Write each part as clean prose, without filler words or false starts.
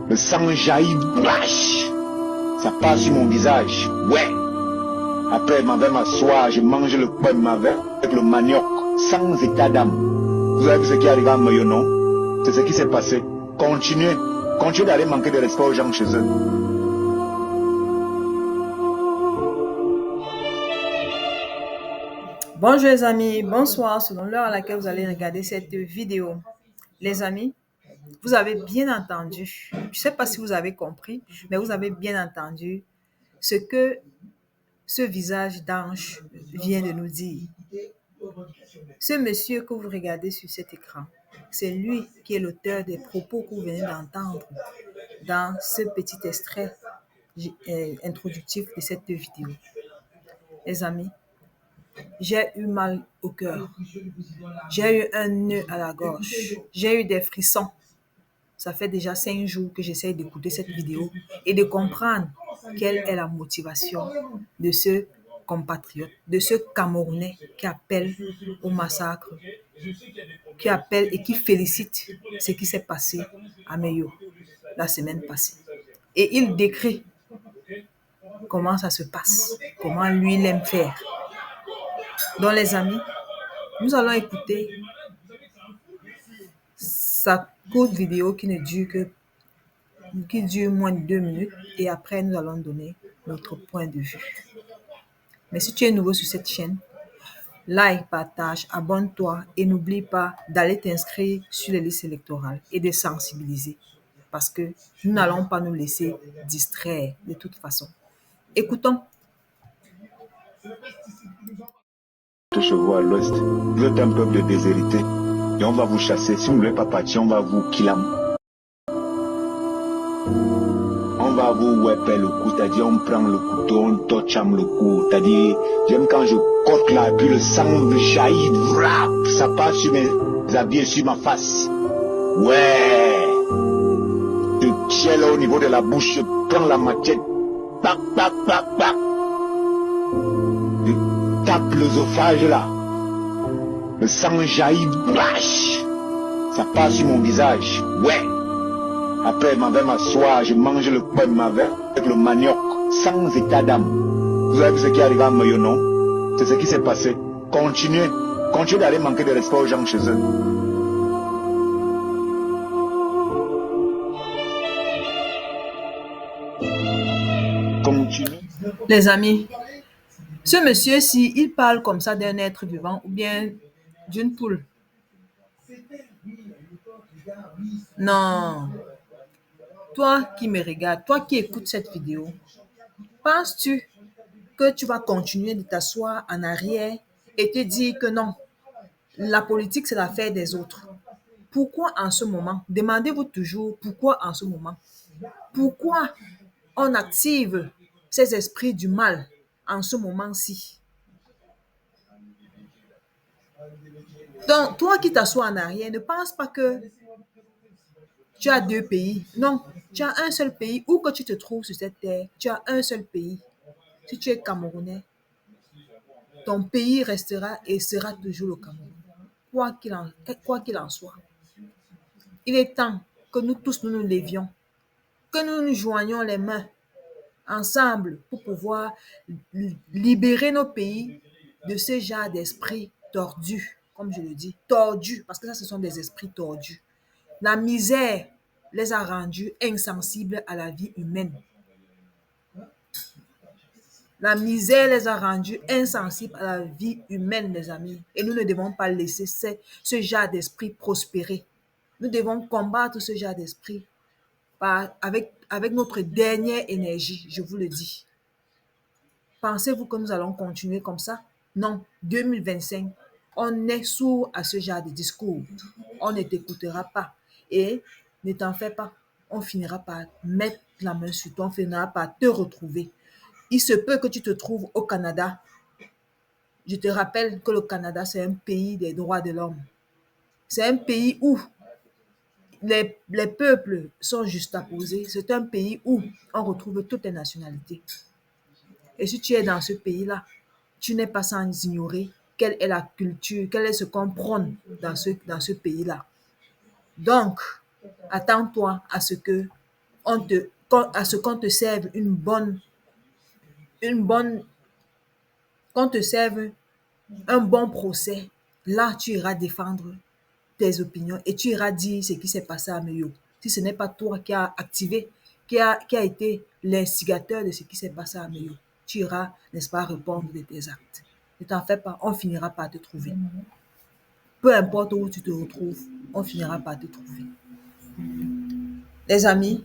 Le sang jaillit, flash. Ça passe sur mon visage, ouais. Après, je m'en vais m'asseoir, je mange le pain avec le manioc, sans état d'âme. Vous avez vu ce qui est arrivé à Moyo, non? C'est ce qui s'est passé. Continuez d'aller manquer de respect aux gens chez eux. Bonjour les amis, bonsoir, selon l'heure à laquelle vous allez regarder cette vidéo. Les amis, vous avez bien entendu, je ne sais pas si vous avez compris, mais vous avez bien entendu ce que ce visage d'ange vient de nous dire. Ce monsieur que vous regardez sur cet écran, c'est lui qui est l'auteur des propos que vous venez d'entendre dans ce petit extrait introductif de cette vidéo. Les amis, j'ai eu mal au cœur. J'ai eu un nœud à la gorge. J'ai eu des frissons. Ça fait déjà 5 jours que j'essaie d'écouter cette vidéo et de comprendre quelle est la motivation de ce compatriote, de ce Camerounais qui appelle au massacre, qui appelle et qui félicite ce qui s'est passé à Meyo la semaine passée. Et il décrit comment ça se passe, comment lui il aime faire. Donc les amis, nous allons écouter sa courte vidéo qui dure moins de 2 minutes et après nous allons donner notre point de vue. Mais si tu es nouveau sur cette chaîne, like, partage, abonne-toi et n'oublie pas d'aller t'inscrire sur les listes électorales et de sensibiliser parce que nous n'allons pas nous laisser distraire de toute façon. Écoutons. Chez vous à l'ouest, vous êtes un peuple de déshérités et on va vous chasser. Si vous ne voulez pas partir, on va vous killer. On va vous wepper le cou, c'est-à-dire on prend le couteau, on torchame le cou, c'est-à-dire j'aime quand je corte là, puis le sang jaillit, ça passe sur mes habits et sur ma face. Ouais. Je tiens là au niveau de la bouche, je prends la machette, pac, pac, pac, pac. Je tape l'œsophage là. Le sang jaillit, flash. Ça passe sur mon visage, ouais. Après, je m'en vais m'asseoir, je mange le pain avec le manioc, sans état d'âme. Vous avez vu ce qui est arrivé à Moyo, non? C'est ce qui s'est passé. Continuez d'aller manquer de respect aux gens chez eux. Continuez. Les amis, ce monsieur-ci, il parle comme ça d'un être vivant ou bien d'une poule. Non. Toi qui me regardes, toi qui écoutes cette vidéo, penses-tu que tu vas continuer de t'asseoir en arrière et te dire que non, la politique c'est l'affaire des autres? Pourquoi en ce moment? Demandez-vous toujours pourquoi en ce moment? Pourquoi on active ces esprits du mal en ce moment-ci? Donc, toi qui t'assois en arrière, ne pense pas que tu as 2 pays. Non, tu as un seul pays. Où que tu te trouves sur cette terre, tu as un seul pays. Si tu es Camerounais, ton pays restera et sera toujours le Cameroun. Quoi qu'il en soit. Il est temps que nous tous nous levions, que nous nous joignions les mains ensemble pour pouvoir libérer nos pays de ce genre d'esprit tordu, comme je le dis, tordu, parce que ça, ce sont des esprits tordus. La misère les a rendus insensibles à la vie humaine. La misère les a rendus insensibles à la vie humaine, les amis. Et nous ne devons pas laisser ce genre d'esprit prospérer. Nous devons combattre ce genre d'esprit avec notre dernière énergie, je vous le dis. Pensez-vous que nous allons continuer comme ça? Non, 2025, on est sourd à ce genre de discours. On ne t'écoutera pas. Et ne t'en fais pas, on finira par mettre la main sur toi, on finira par te retrouver. Il se peut que tu te trouves au Canada. Je te rappelle que le Canada, c'est un pays des droits de l'homme. C'est un pays où les peuples sont juxtaposés. C'est un pays où on retrouve toutes les nationalités. Et si tu es dans ce pays-là, tu n'es pas sans ignorer quelle est la culture, quel est ce qu'on prône dans ce pays-là. Donc, attends-toi à ce que à ce qu'on te serve une bonne, qu'on te serve un bon procès, là, tu iras défendre tes opinions et tu iras dire ce qui s'est passé à Meyo. Si ce n'est pas toi qui a activé, qui a été l'instigateur de ce qui s'est passé à Meyo, tu iras, n'est-ce pas, répondre de tes actes. Ne t'en fais pas, on finira par te trouver. Peu importe où tu te retrouves, on finira par te trouver. Les amis,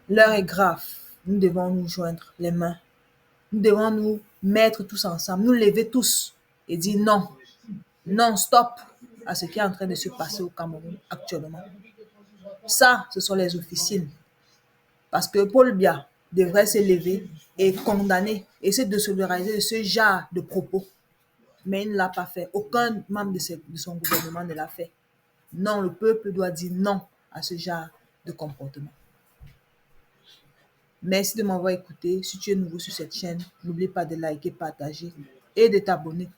l'heure est grave. Nous devons nous joindre les mains. Nous devons nous mettre tous ensemble, nous lever tous et dire non, non, stop à ce qui est en train de se passer au Cameroun actuellement. Ça, ce sont les officines. Parce que Paul Biya devrait se lever et condamner et se désolidariser de ce genre de propos. Mais il ne l'a pas fait. Aucun membre de son gouvernement ne l'a fait. Non, le peuple doit dire non à ce genre de comportement. Merci de m'avoir écouté. Si tu es nouveau sur cette chaîne, n'oublie pas de liker, partager et de t'abonner